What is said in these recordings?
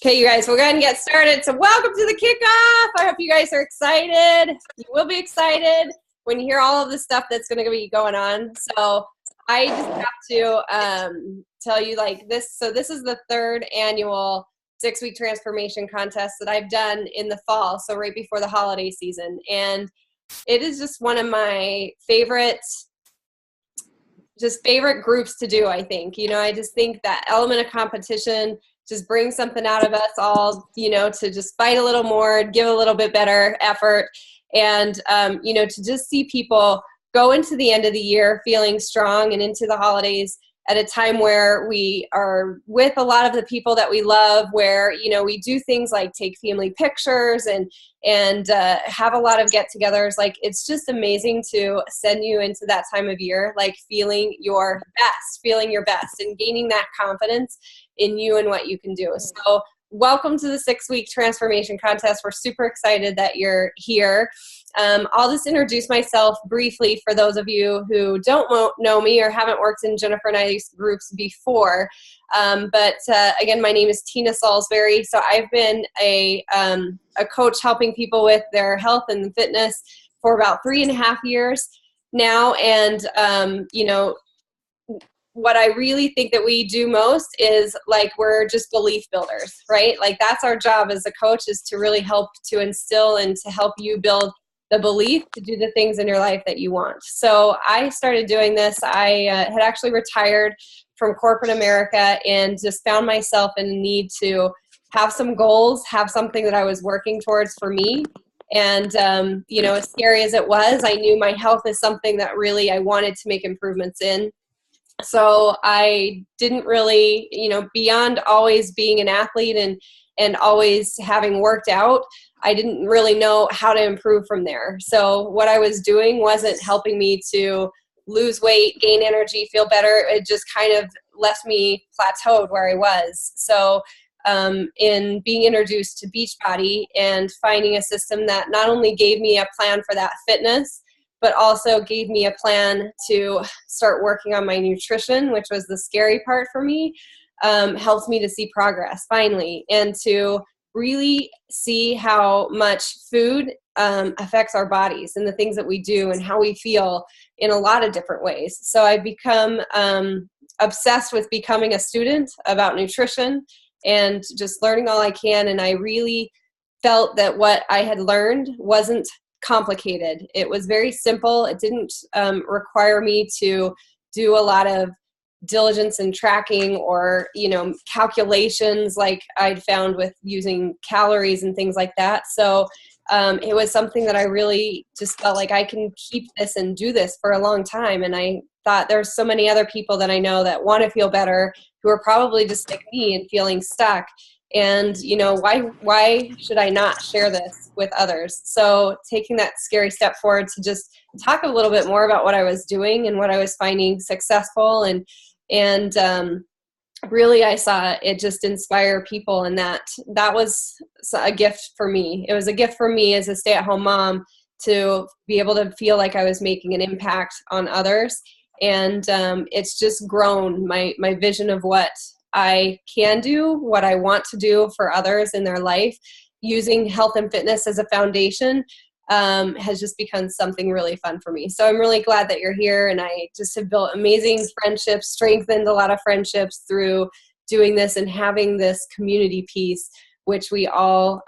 Okay, you guys, we're going to get started. So welcome to the kickoff. I hope you guys are excited. You will be excited when you hear all of the stuff that's going to be going on. So I just have to tell you like this. So this is the third annual 6-week transformation contest that I've done in the fall. So right before the holiday season. And it is just one of my favorite groups to do, I think. I just think that element of competition just bring something out of us all, to just fight a little more, give a little bit better effort. And, to just see people go into the end of the year feeling strong and into the holidays at a time where we are with a lot of the people that we love, where, we do things like take family pictures and have a lot of get-togethers. Like, it's just amazing to send you into that time of year, like feeling your best and gaining that confidence in you and what you can do. So welcome to the 6-week transformation contest. We're super excited that you're here. I'll just introduce myself briefly for those of you who don't know me or haven't worked in Jennifer and I's groups before. But again, my name is Tina Salisbury. So I've been a coach helping people with their health and fitness for about 3.5 years now. And, what I really think that we do most is like, we're just belief builders, right? Like, that's our job as a coach, is to really help to instill and to help you build the belief to do the things in your life that you want. So I started doing this. I had actually retired from corporate America and just found myself in a need to have some goals, have something that I was working towards for me. And, as scary as it was, I knew my health is something that really I wanted to make improvements in. So I didn't really, beyond always being an athlete and always having worked out, I didn't really know how to improve from there. So what I was doing wasn't helping me to lose weight, gain energy, feel better. It just kind of left me plateaued where I was. So in being introduced to Beachbody and finding a system that not only gave me a plan for that fitness, but also gave me a plan to start working on my nutrition, which was the scary part for me, helped me to see progress finally, and to really see how much food affects our bodies and the things that we do and how we feel in a lot of different ways. So I've become obsessed with becoming a student about nutrition and just learning all I can. And I really felt that what I had learned wasn't complicated. It was very simple. It didn't require me to do a lot of diligence and tracking or, calculations like I'd found with using calories and things like that. So it was something that I really just felt like I can keep this and do this for a long time. And I thought there's so many other people that I know that want to feel better, who are probably just like me and feeling stuck. And, why should I not share this with others? So taking that scary step forward to just talk a little bit more about what I was doing and what I was finding successful. And really, I saw it just inspire people. And that was a gift for me. It was a gift for me as a stay-at-home mom to be able to feel like I was making an impact on others. And it's just grown my vision of what I can do, what I want to do for others in their life, using health and fitness as a foundation, has just become something really fun for me. So I'm really glad that you're here, and I just have built amazing friendships, strengthened a lot of friendships through doing this and having this community piece, which we all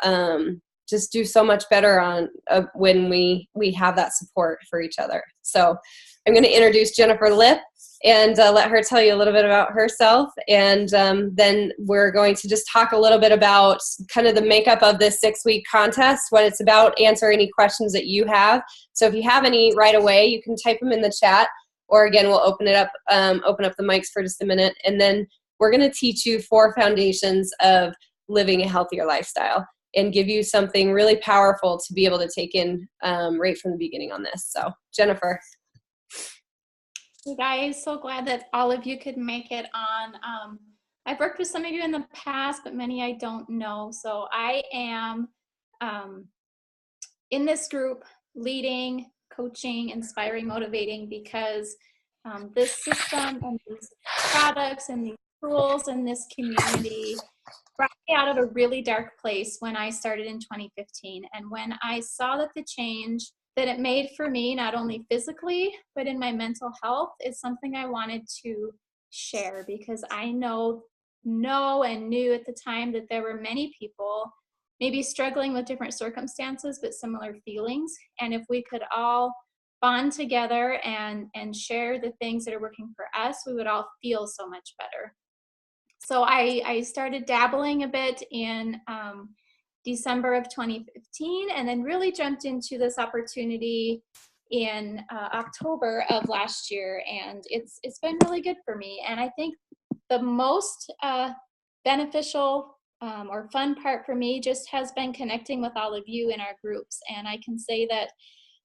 just do so much better on when we have that support for each other. So I'm going to introduce Jennifer Lipp and let her tell you a little bit about herself. And then we're going to just talk a little bit about kind of the makeup of this 6-week contest, what it's about, answer any questions that you have. So if you have any right away, you can type them in the chat, or again, we'll open up the mics for just a minute. And then we're going to teach you 4 foundations of living a healthier lifestyle and give you something really powerful to be able to take in right from the beginning on this. So Jennifer. Hey guys, so glad that all of you could make it on. I've worked with some of you in the past, but many I don't know. So I am in this group leading, coaching, inspiring, motivating, because this system and these products and these rules in this community brought me out of a really dark place when I started in 2015. And when I saw that the change that it made for me, not only physically, but in my mental health, is something I wanted to share, because I know and knew at the time that there were many people maybe struggling with different circumstances, but similar feelings. And if we could all bond together and share the things that are working for us, we would all feel so much better. So I started dabbling a bit in December of 2015, and then really jumped into this opportunity in October of last year, and it's been really good for me. And I think the most beneficial or fun part for me just has been connecting with all of you in our groups. And I can say that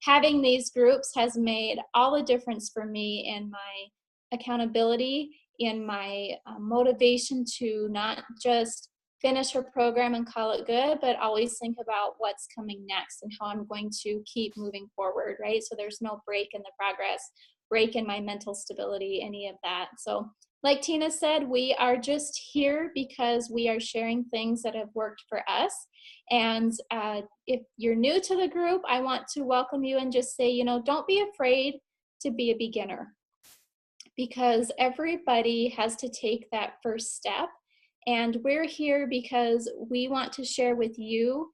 having these groups has made all the difference for me in my accountability, in my motivation to not just finish her program and call it good, but always think about what's coming next and how I'm going to keep moving forward, right? So there's no break in the progress, break in my mental stability, any of that. So like Tina said, we are just here because we are sharing things that have worked for us. And if you're new to the group, I want to welcome you and just say, don't be afraid to be a beginner, because everybody has to take that first step. And we're here because we want to share with you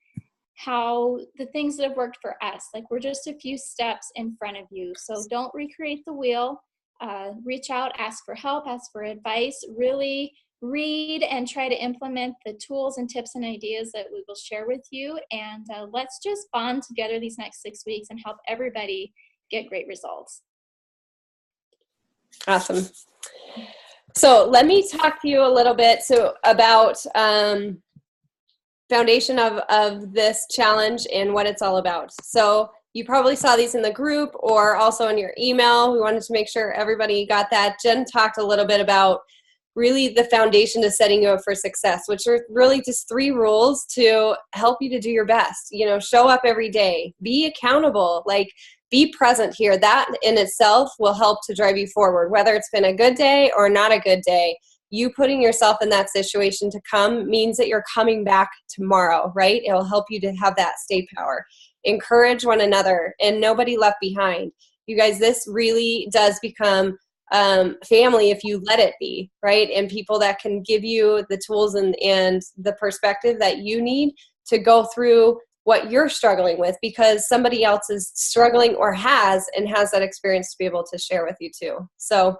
how the things that have worked for us, like we're just a few steps in front of you. So don't recreate the wheel. Reach out, ask for help, ask for advice, really read and try to implement the tools and tips and ideas that we will share with you. And let's just bond together these next 6 weeks and help everybody get great results. Awesome. So let me talk to you a little bit about foundation of this challenge and what it's all about. So you probably saw these in the group or also in your email. We wanted to make sure everybody got that. Jen talked a little bit about really the foundation to setting you up for success, which are really just 3 rules to help you to do your best. Show up every day, be accountable, be present here. That in itself will help to drive you forward, whether it's been a good day or not a good day. You putting yourself in that situation to come means that you're coming back tomorrow, right? It will help you to have that stay power. Encourage one another and nobody left behind. You guys, this really does become family if you let it be, right? And people that can give you the tools and the perspective that you need to go through what you're struggling with, because somebody else is struggling or has that experience to be able to share with you too. So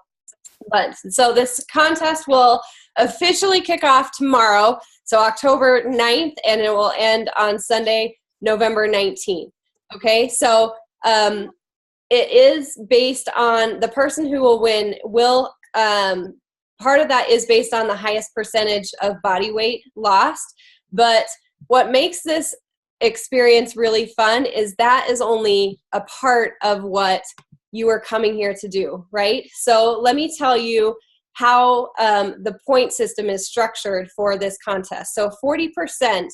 this contest will officially kick off tomorrow, so October 9th, and it will end on Sunday, November 19th. Okay, so it is based on the person who will win part of that is based on the highest percentage of body weight lost. But what makes this experience really fun is that is only a part of what you are coming here to do, right? So let me tell you how the point system is structured for this contest. So 40%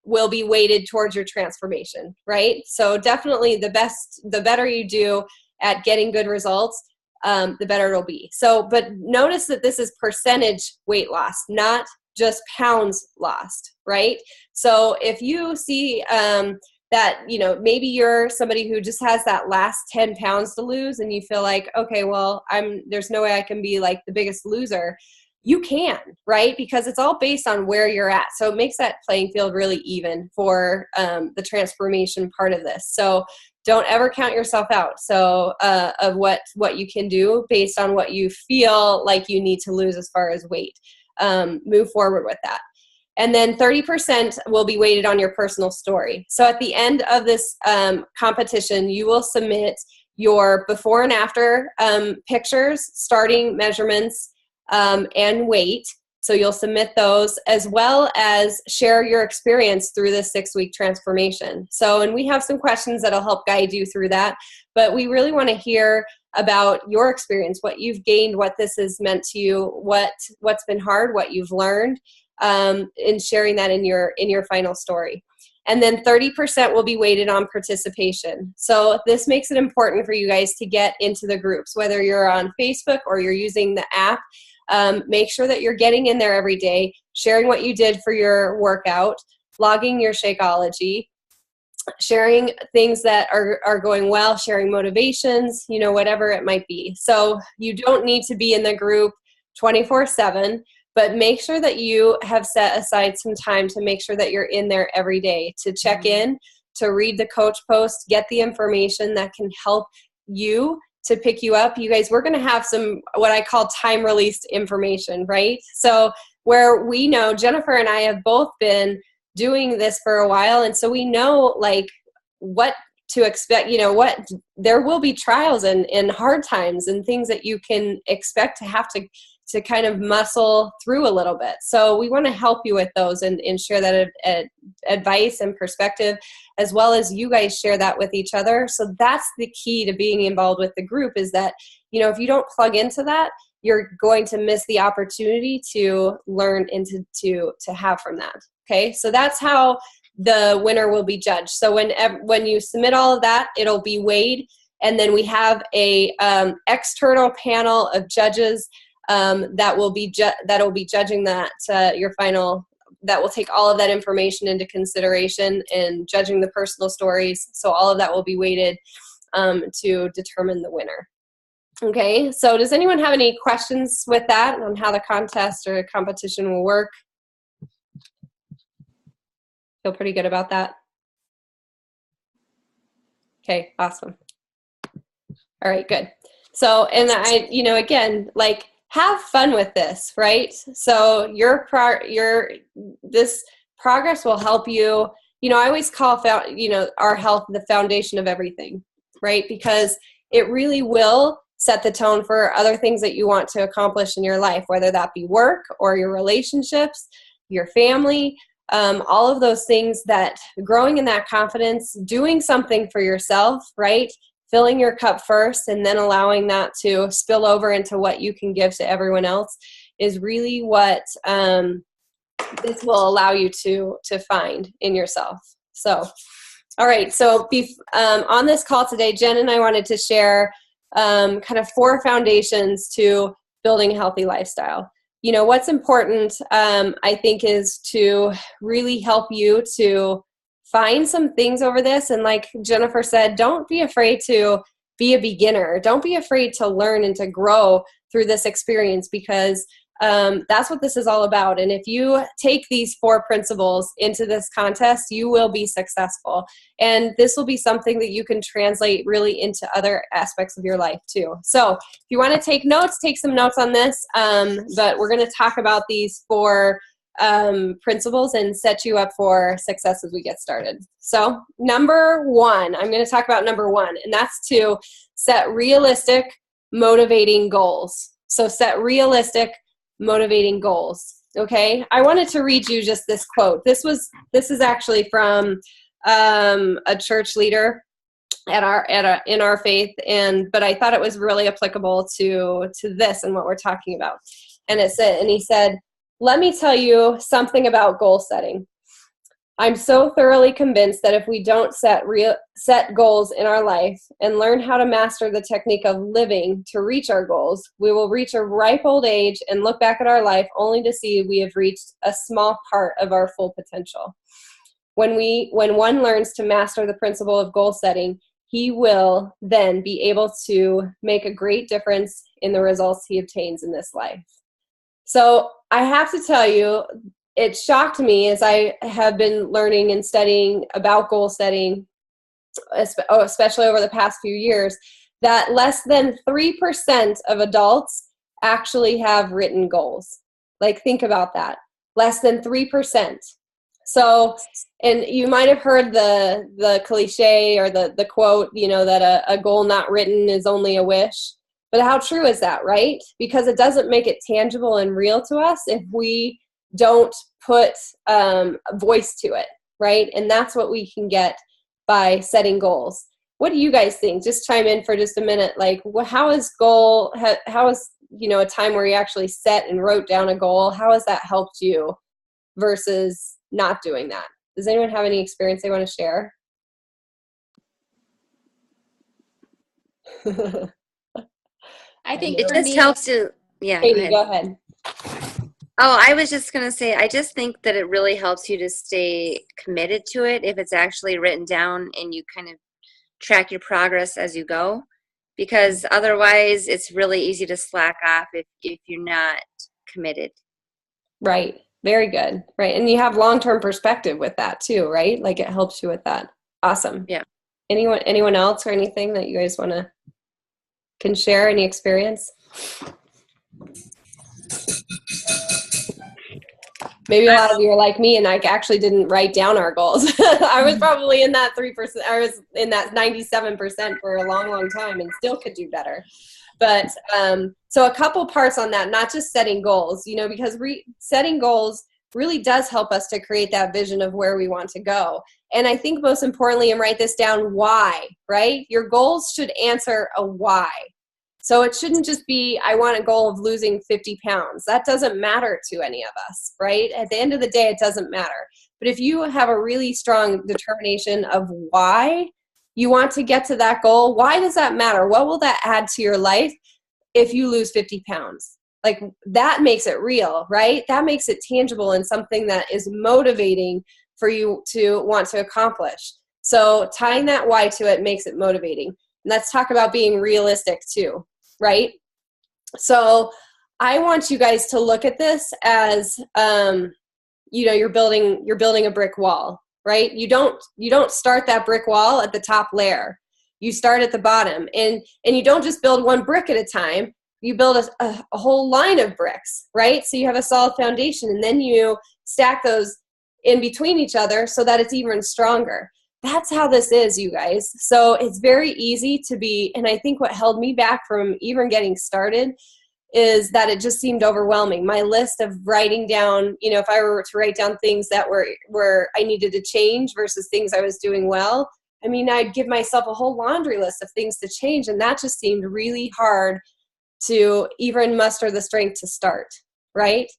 will be weighted towards your transformation, right? So definitely the better you do at getting good results, the better it'll be. So, but notice that this is percentage weight loss, not just pounds lost, right? So if you see that, maybe you're somebody who just has that last 10 pounds to lose and you feel like, okay, well, there's no way I can be like the biggest loser. You can, right? Because it's all based on where you're at. So it makes that playing field really even for the transformation part of this. So don't ever count yourself out. So of what you can do based on what you feel like you need to lose as far as weight. Move forward with that. And then 30% will be weighted on your personal story. So at the end of this competition, you will submit your before and after pictures, starting measurements, and weight. So you'll submit those, as well as share your experience through this 6-week transformation. So, and we have some questions that'll help guide you through that, but we really want to hear about your experience, what you've gained, what this has meant to you, what's been hard, what you've learned, in sharing that in your final story. And then 30% will be weighted on participation. So this makes it important for you guys to get into the groups, whether you're on Facebook or you're using the app. Make sure that you're getting in there every day, sharing what you did for your workout, logging your Shakeology, sharing things that are going well, sharing motivations, whatever it might be. So you don't need to be in the group 24/7, but make sure that you have set aside some time to make sure that you're in there every day, to check in, to read the coach post, get the information that can help you, to pick you up. You guys, we're going to have some what I call time released information, right? So where we know, Jennifer and I have both been doing this for a while, and so we know like what to expect, what there will be trials and hard times and things that you can expect to have to kind of muscle through a little bit. So we want to help you with those and share that advice and perspective, as well as you guys share that with each other. So that's the key to being involved with the group, is that, if you don't plug into that, you're going to miss the opportunity to learn and to have from that. Okay, so that's how the winner will be judged. So when you submit all of that, it'll be weighed, and then we have a external panel of judges that will be judging that your final. That will take all of that information into consideration and judging the personal stories. So all of that will be weighted to determine the winner. Okay, so does anyone have any questions with that on how the contest or competition will work? Feel pretty good about that? Okay, awesome. All right, good. So, and I, again, like, have fun with this, right? So this progress will help you. I always call our health the foundation of everything, right? Because it really will set the tone for other things that you want to accomplish in your life, whether that be work or your relationships, your family, all of those things. That growing in that confidence, doing something for yourself, right? Filling your cup first and then allowing that to spill over into what you can give to everyone else is really what this will allow you to find in yourself. So, all right. So on this call today, Jen and I wanted to share kind of 4 foundations to building a healthy lifestyle. What's important, I think, is to really help you to find some things over this. And like Jennifer said, don't be afraid to be a beginner. Don't be afraid to learn and to grow through this experience, because that's what this is all about. And if you take these 4 principles into this contest, you will be successful. And this will be something that you can translate really into other aspects of your life too. So if you want to take notes, take some notes on this. But we're going to talk about these 4 principles and set you up for success as we get started. So number 1, I'm going to talk about number 1, and that's to set realistic, motivating goals. So set realistic, motivating goals. Okay, I wanted to read you just this quote. This is actually from a church leader in our faith, but I thought it was really applicable to this and what we're talking about. And he said, "Let me tell you something about goal setting. I'm so thoroughly convinced that if we don't set goals in our life and learn how to master the technique of living to reach our goals, we will reach a ripe old age and look back at our life only to see we have reached a small part of our full potential. When one learns to master the principle of goal setting, he will then be able to make a great difference in the results he obtains in this life." So I have to tell you, it shocked me as I have been learning and studying about goal setting, especially over the past few years, that less than 3% of adults actually have written goals. Like, think about that. Less than 3%. So, and you might have heard the cliche or the quote, that a goal not written is only a wish. But how true is that, right? Because it doesn't make it tangible and real to us if we don't put a voice to it, right? And that's what we can get by setting goals. What do you guys think? Just chime in for just a minute. Like, how is a time where you actually set and wrote down a goal, how has that helped you versus not doing that? Does anyone have any experience they want to share? I think it just helps to Yeah, go Katie, ahead. go ahead. Oh, I was just going to say, I just think that it really helps you to stay committed to it if it's actually written down and you kind of track your progress as you go, because otherwise it's really easy to slack off if you're not committed. Right. Very good. Right. And you have long-term perspective with that too, right? Like it helps you with that. Awesome. Yeah. Anyone else or anything that you guys can share, any experience? Maybe a lot of you are like me and I actually didn't write down our goals. I was probably in that 3%, I was in that 97% for a long, long time and still could do better. But so a couple parts on that, not just setting goals, because setting goals really does help us to create that vision of where we want to go. And I think most importantly, and write this down, why, right? Your goals should answer a why. So it shouldn't just be, I want a goal of losing 50 pounds. That doesn't matter to any of us, right? At the end of the day, it doesn't matter. But if you have a really strong determination of why you want to get to that goal, why does that matter? What will that add to your life if you lose 50 pounds? Like that makes it real, right? That makes it tangible and something that is motivating for you to want to accomplish. So tying that why to it makes it motivating. And let's talk about being realistic too, right? So I want you guys to look at this as, you're building a brick wall, right? You don't start that brick wall at the top layer. You start at the bottom, and you don't just build one brick at a time. You build a whole line of bricks, right? So you have a solid foundation, and then you stack those in between each other so that it's even stronger. That's how this is, you guys. So it's very easy to be, and I think what held me back from even getting started is that it just seemed overwhelming. My list of writing down, if I were to write down things that were I needed to change versus things I was doing well, I mean, I'd give myself a whole laundry list of things to change, and that just seemed really hard to even muster the strength to start, right?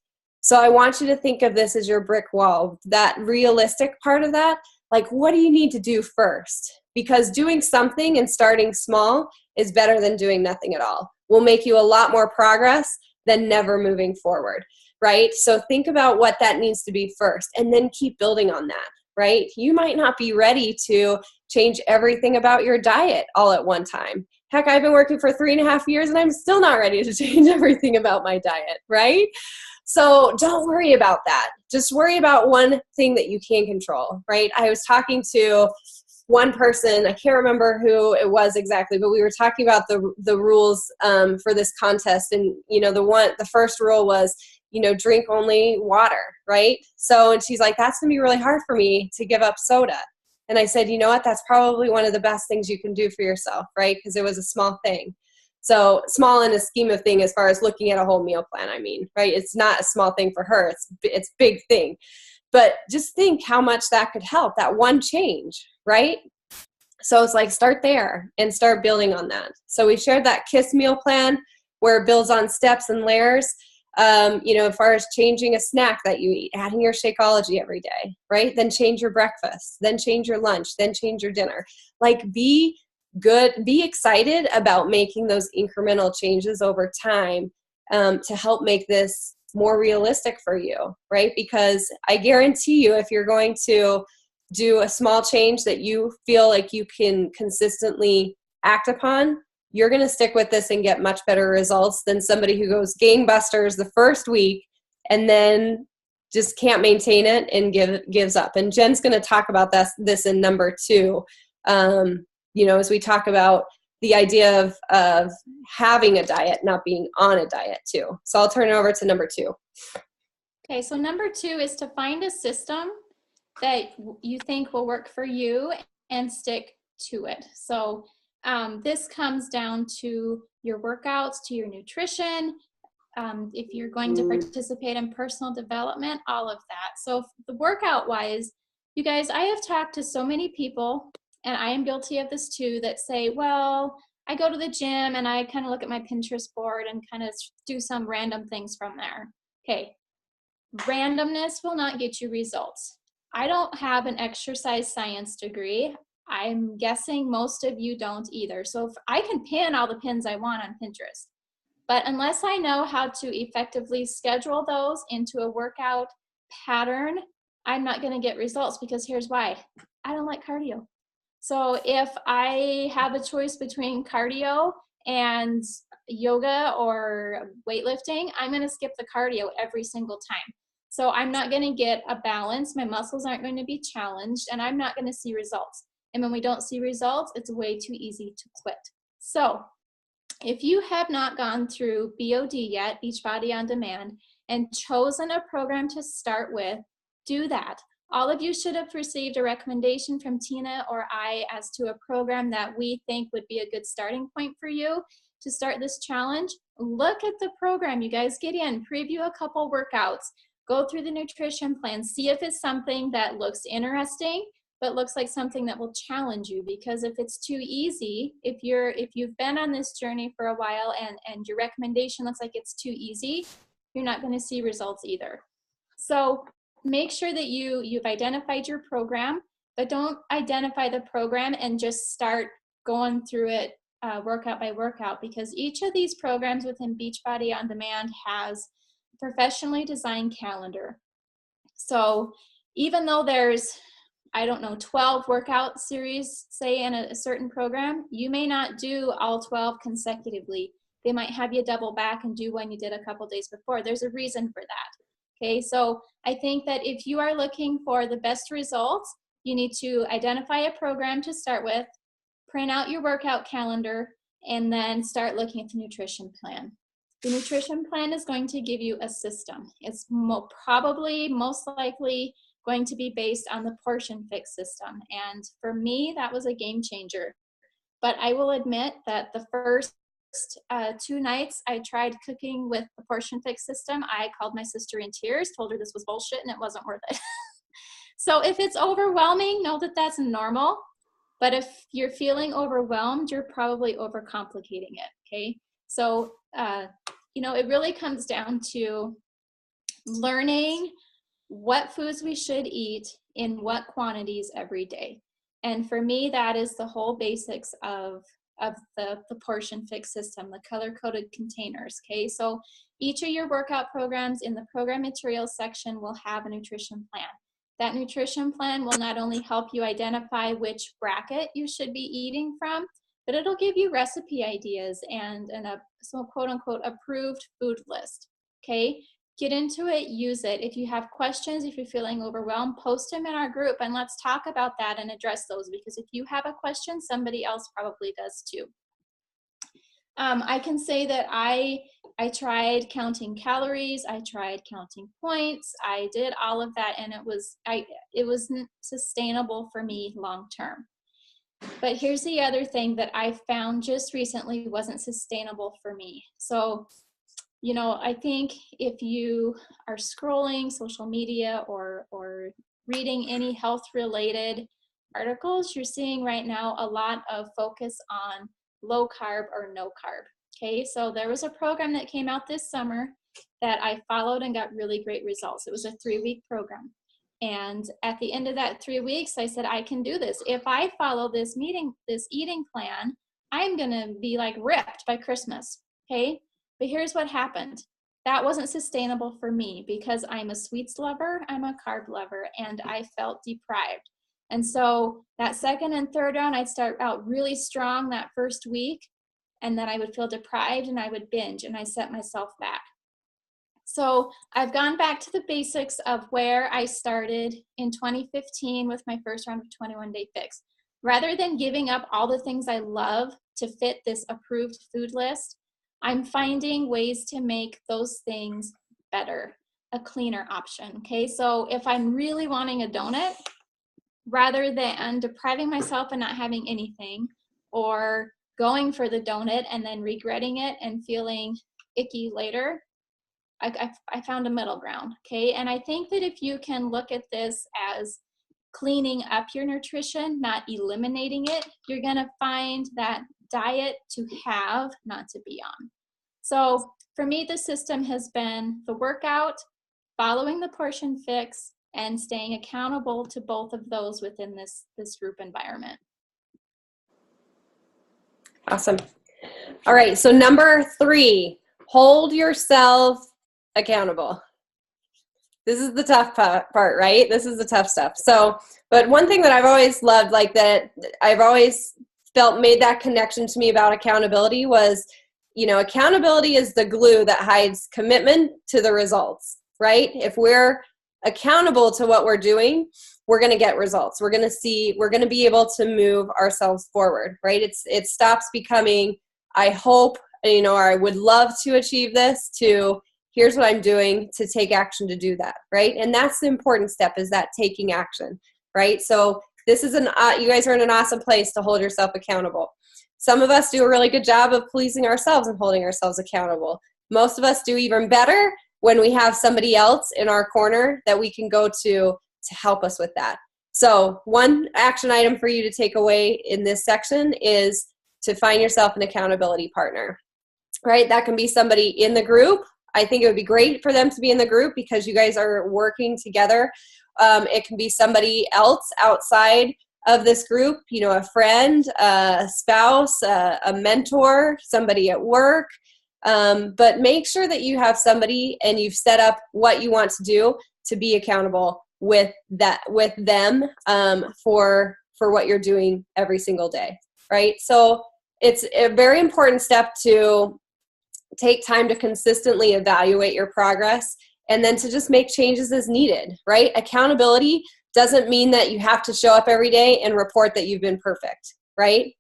So I want you to think of this as your brick wall, that realistic part of that. Like, what do you need to do first? Because doing something and starting small is better than doing nothing at all. Will make you a lot more progress than never moving forward, right? So think about what that needs to be first and then keep building on that, right? You might not be ready to change everything about your diet all at one time. Heck, I've been working for 3.5 years and I'm still not ready to change everything about my diet, right? So don't worry about that. Just worry about one thing that you can control, right? I was talking to one person, I can't remember who it was exactly, but we were talking about the rules for this contest. And, the first rule was, drink only water, right? So, and she's like, that's gonna be really hard for me to give up soda. And I said, you know what, that's probably one of the best things you can do for yourself, right? Because it was a small thing. So small in a scheme of thing as far as looking at a whole meal plan, I mean, right? It's not a small thing for her, it's big thing. But just think how much that could help, that one change, right? So it's like, start there and start building on that. So we shared that KISS meal plan where it builds on steps and layers. As far as changing a snack that you eat, adding your Shakeology every day, right? Then change your breakfast, then change your lunch, then change your dinner. Like, be excited about making those incremental changes over time to help make this more realistic for you, right? Because I guarantee you, if you're going to do a small change that you feel like you can consistently act upon, you're going to stick with this and get much better results than somebody who goes gangbusters the first week and then just can't maintain it and gives up. And Jen's going to talk about this in number 2, as we talk about the idea of having a diet, not being on a diet too. So I'll turn it over to number 2. Okay, so number 2 is to find a system that you think will work for you and stick to it. So this comes down to your workouts, to your nutrition, if you're going to participate in personal development, all of that. So the workout wise, you guys, I have talked to so many people, and I am guilty of this too, that say, well, I go to the gym and I kind of look at my Pinterest board and kind of do some random things from there. Okay, randomness will not get you results. I don't have an exercise science degree. I'm guessing most of you don't either. So if I can pin all the pins I want on Pinterest, But unless I know how to effectively schedule those into a workout pattern, I'm not going to get results, because here's why. I don't like cardio. So if I have a choice between cardio and yoga or weightlifting, I'm going to skip the cardio every single time. So I'm not going to get a balance. My muscles aren't going to be challenged, and I'm not going to see results. And when we don't see results, it's way too easy to quit. So if you have not gone through BOD yet, Beachbody on Demand, and chosen a program to start with, do that. All of you should have received a recommendation from Tina or I as to a program that we think would be a good starting point for you to start this challenge. Look at the program, you guys. Get in, preview a couple workouts, go through the nutrition plan, see if it's something that looks interesting, but looks like something that will challenge you. Because if it's too easy, if you've been on this journey for a while and your recommendation looks like it's too easy, you're not going to see results either. So make sure that you've identified your program, but don't identify the program and just start going through it workout by workout, because each of these programs within Beachbody on Demand has a professionally designed calendar. So even though there's, I don't know, 12 workout series, say, in a certain program, you may not do all 12 consecutively. They might have you double back and do one you did a couple days before. There's a reason for that. Okay, so I think that if you are looking for the best results, you need to identify a program to start with, print out your workout calendar, and then start looking at the nutrition plan. The nutrition plan is going to give you a system. It's probably most likely going to be based on the Portion Fix system. And for me, that was a game changer. But I will admit that the first 2 nights I tried cooking with the Portion Fix system, I called my sister in tears, told her this was bullshit and it wasn't worth it. So if it's overwhelming, know that that's normal. But if you're feeling overwhelmed, you're probably overcomplicating it, okay? So, it really comes down to learning what foods we should eat in what quantities every day. And for me, that is the whole basics of the Portion Fix system, the color-coded containers, okay? So each of your workout programs in the program materials section will have a nutrition plan. That nutrition plan will not only help you identify which bracket you should be eating from, but it'll give you recipe ideas and a quote-unquote approved food list, okay? Get into it, use it. If you have questions, if you're feeling overwhelmed, post them in our group and let's talk about that and address those, because if you have a question, somebody else probably does too. I can say that I tried counting calories, I tried counting points, I did all of that, and it wasn't sustainable for me long term. But here's the other thing that I found just recently wasn't sustainable for me. So, I think if you are scrolling social media or reading any health related articles, you're seeing right now a lot of focus on low carb or no carb. Okay, so there was a program that came out this summer that I followed and got really great results. It was a 3-week program. And at the end of that 3 weeks, I said, I can do this. If I follow this eating plan, I'm gonna be like ripped by Christmas, okay? But here's what happened. That wasn't sustainable for me because I'm a sweets lover, I'm a carb lover, and I felt deprived. And so that second and third round, I'd start out really strong that first week, and then I would feel deprived and I would binge and I set myself back. So I've gone back to the basics of where I started in 2015 with my first round of 21-day fix. Rather than giving up all the things I love to fit this approved food list, I'm finding ways to make those things better, a cleaner option, okay? So if I'm really wanting a donut, rather than depriving myself and not having anything, or going for the donut and then regretting it and feeling icky later, I found a middle ground, okay? And I think that if you can look at this as cleaning up your nutrition, not eliminating it, you're gonna find that diet to have, not to be on. So for me, the system has been the workout, following the Portion Fix, and staying accountable to both of those within this group environment. Awesome. All right, so number 3, hold yourself accountable. This is the tough part, right? This is the tough stuff. So, but one thing that I've always loved, like that I've always felt made that connection to me about accountability was, accountability is the glue that hides commitment to the results, right? If we're accountable to what we're doing, we're going to get results. We're going to be able to move ourselves forward, right? It stops becoming, I hope, or I would love to achieve this, to here's what I'm doing to take action to do that, right? And that's the important step, is that taking action, right? So this is you guys are in an awesome place to hold yourself accountable. Some of us do a really good job of policing ourselves and holding ourselves accountable. Most of us do even better when we have somebody else in our corner that we can go to help us with that. So one action item for you to take away in this section is to find yourself an accountability partner, right? That can be somebody in the group. I think it would be great for them to be in the group because you guys are working together. It can be somebody else outside of this group, a friend, a spouse, a mentor, somebody at work. But make sure that you have somebody and you've set up what you want to do to be accountable with them for what you're doing every single day, right? So it's a very important step to take time to consistently evaluate your progress and then to just make changes as needed, right? Accountability doesn't mean that you have to show up every day and report that you've been perfect, right?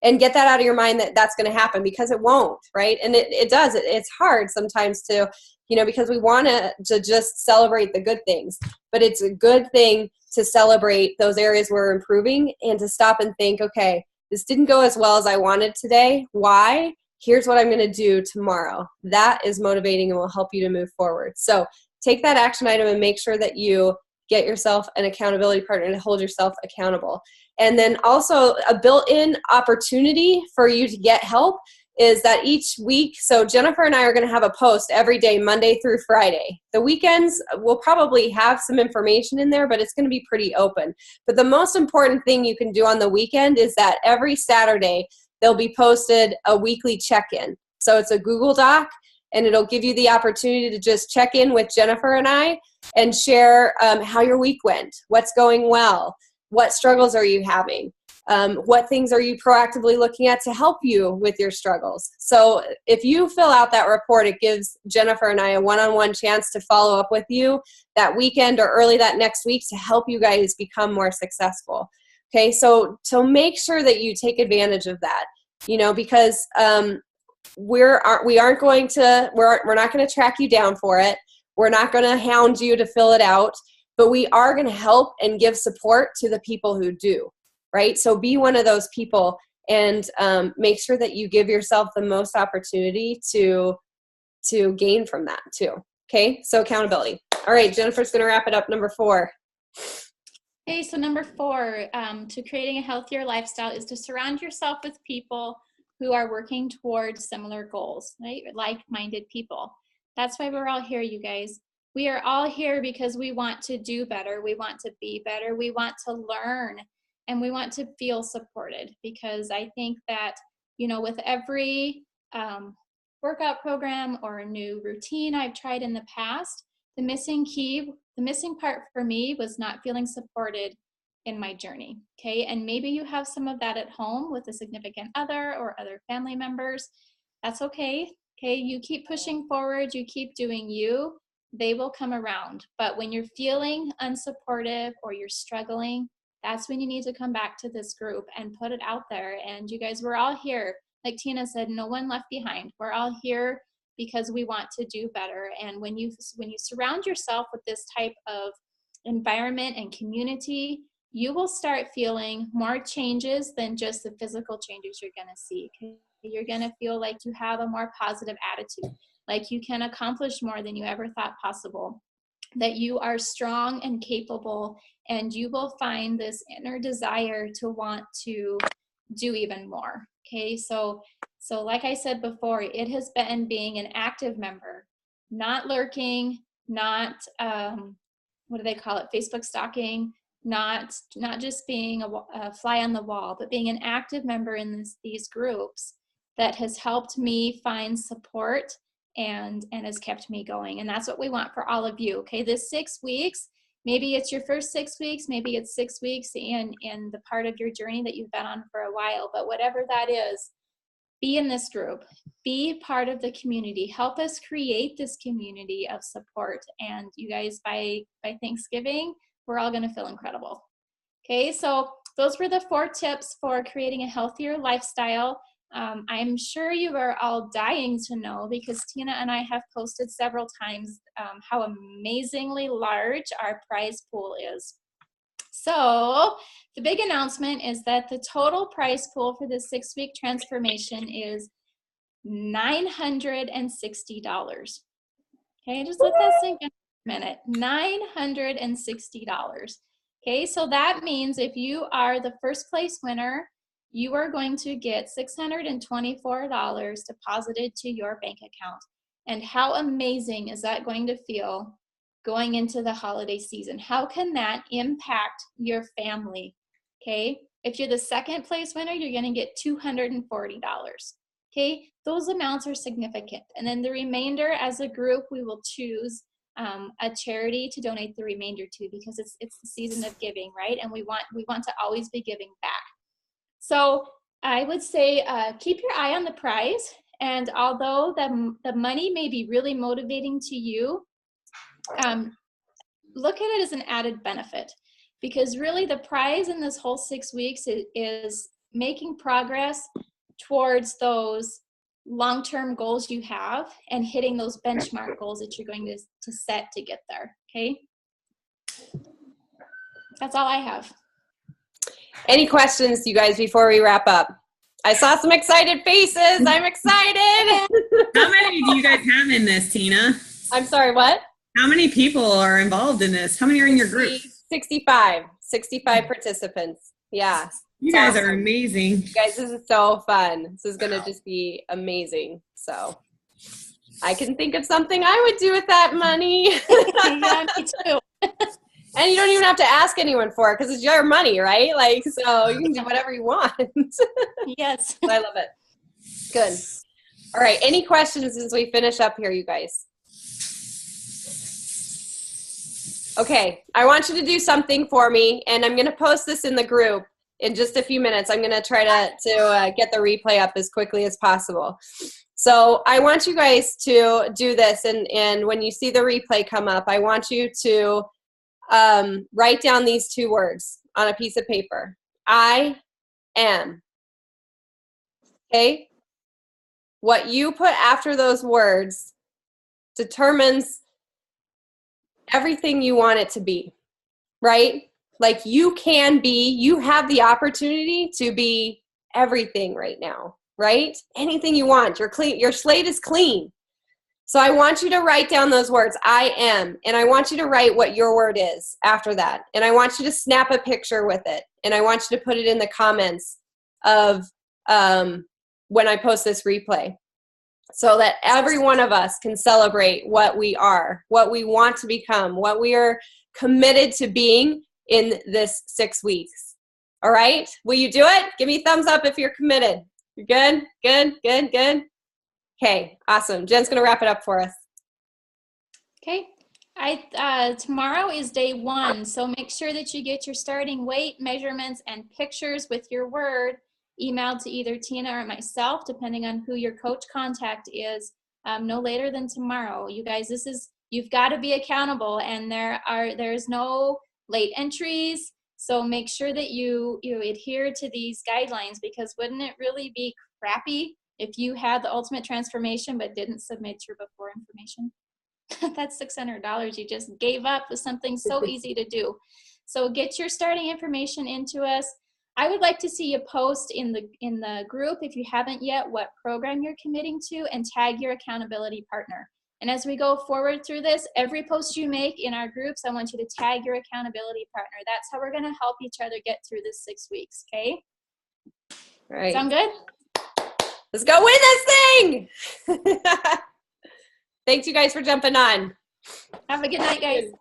And get that out of your mind that that's going to happen, because it won't, right? And it does. It's hard sometimes to, because we want to just celebrate the good things, but it's a good thing to celebrate those areas we're improving and to stop and think, okay, this didn't go as well as I wanted today. Why? Here's what I'm going to do tomorrow. That is motivating and will help you to move forward. So take that action item and make sure that you get yourself an accountability partner to hold yourself accountable. And then also a built-in opportunity for you to get help is that each week, so Jennifer and I are going to have a post every day, Monday through Friday. The weekends, we'll probably have some information in there, but it's going to be pretty open. But the most important thing you can do on the weekend is that every Saturday, there'll be posted a weekly check-in. So it's a Google Doc, and it'll give you the opportunity to just check in with Jennifer and I and share how your week went, what's going well, what struggles are you having, what things are you proactively looking at to help you with your struggles. So if you fill out that report, it gives Jennifer and I a one-on-one chance to follow up with you that weekend or early that next week to help you guys become more successful. Okay, so make sure that you take advantage of that, because we're not going to track you down for it. We're not going to hound you to fill it out, but we are going to help and give support to the people who do, right? So be one of those people and make sure that you give yourself the most opportunity to gain from that too. Okay, so accountability. All right, Jennifer's going to wrap it up. Number 4. Okay, so number 4, to creating a healthier lifestyle is to surround yourself with people who are working towards similar goals, right? Like-minded people. That's why we're all here, you guys. We are all here because we want to do better. We want to be better. We want to learn, and we want to feel supported, because I think that, with every workout program or a new routine I've tried in the past, the missing part for me was not feeling supported in my journey. Okay. And maybe you have some of that at home with a significant other or other family members. That's okay. Okay. You keep pushing forward. You keep doing you. They will come around. But when you're feeling unsupportive or you're struggling, that's when you need to come back to this group and put it out there. And you guys, we're all here. Like Tina said, no one left behind. We're all here because we want to do better. And when you surround yourself with this type of environment and community, you will start feeling more changes than just the physical changes you're going to see. You're going to feel like you have a more positive attitude, like you can accomplish more than you ever thought possible, that you are strong and capable, and you will find this inner desire to want to do even more. Okay, so like I said before, it has been being an active member, not lurking, not what do they call it, Facebook stalking, not just being a fly on the wall, but being an active member in these groups that has helped me find support and has kept me going. And that's what we want for all of you. Okay, this 6 weeks, maybe it's your first 6 weeks, maybe it's 6 weeks in the part of your journey that you've been on for a while, but whatever that is, be in this group, be part of the community, help us create this community of support. And you guys, by Thanksgiving, we're all going to feel incredible. Okay, so those were the 4 tips for creating a healthier lifestyle. I'm sure you are all dying to know, because Tina and I have posted several times how amazingly large our prize pool is. So the big announcement is that the total prize pool for this 6-week transformation is $960. Okay, just let that sink in a minute. $960. Okay, so that means if you are the first place winner, you are going to get $624 deposited to your bank account. And how amazing is that going to feel going into the holiday season? How can that impact your family? Okay, if you're the second place winner, you're going to get $240. Okay, those amounts are significant. And then the remainder, as a group, we will choose a charity to donate the remainder to, because it's the season of giving, right? And we want to always be giving back. So I would say keep your eye on the prize. And although the money may be really motivating to you, look at it as an added benefit, because really the prize in this whole 6 weeks is making progress towards those long-term goals you have and hitting those benchmark goals that you're going to set to get there. Okay, that's all I have. Any questions, you guys, before we wrap up? I saw some excited faces. I'm excited. How many do you guys have in this, Tina? I'm sorry, what? How many people are involved in this? How many are in your group? 65 participants. Yeah. You guys are amazing. You guys, this is so fun. This is going to just be amazing. So I can think of something I would do with that money. Yeah, me too. And you don't even have to ask anyone for it, because it's your money, right? Like, so you can do whatever you want. Yes. I love it. Good. All right. Any questions as we finish up here, you guys? Okay. I want you to do something for me, and I'm going to post this in the group in just a few minutes. I'm going to try to get the replay up as quickly as possible. So I want you guys to do this, and when you see the replay come up, I want you to write down these 2 words on a piece of paper. I am. Okay? What you put after those words determines everything you want it to be, right? Like, you have the opportunity to be everything right now, right? Anything you want. Your slate is clean. So I want you to write down those words, I am, and I want you to write what your word is after that. And I want you to snap a picture with it. And I want you to put it in the comments of when I post this replay, so that every one of us can celebrate what we are, what we want to become, what we are committed to being in this 6 weeks. All right? Will you do it? Give me a thumbs up if you're committed. You're good? Good, good, good. Okay, awesome. Jen's going to wrap it up for us. Okay. Tomorrow is day 1, so make sure that you get your starting weight, measurements, and pictures with your word emailed to either Tina or myself, depending on who your coach contact is, no later than tomorrow. You guys, you've got to be accountable, and there's no late entries, so make sure that you adhere to these guidelines, because wouldn't it really be crappy if you had the ultimate transformation but didn't submit your before information? That's $600 you just gave up with something so easy to do. So get your starting information into us. I would like to see you post in the group, if you haven't yet, what program you're committing to, and tag your accountability partner. And as we go forward through this, every post you make in our groups, I want you to tag your accountability partner. That's how we're going to help each other get through this 6 weeks, okay? All right. Sound good? Let's go win this thing! Thanks, you guys, for jumping on. Have a good night, guys.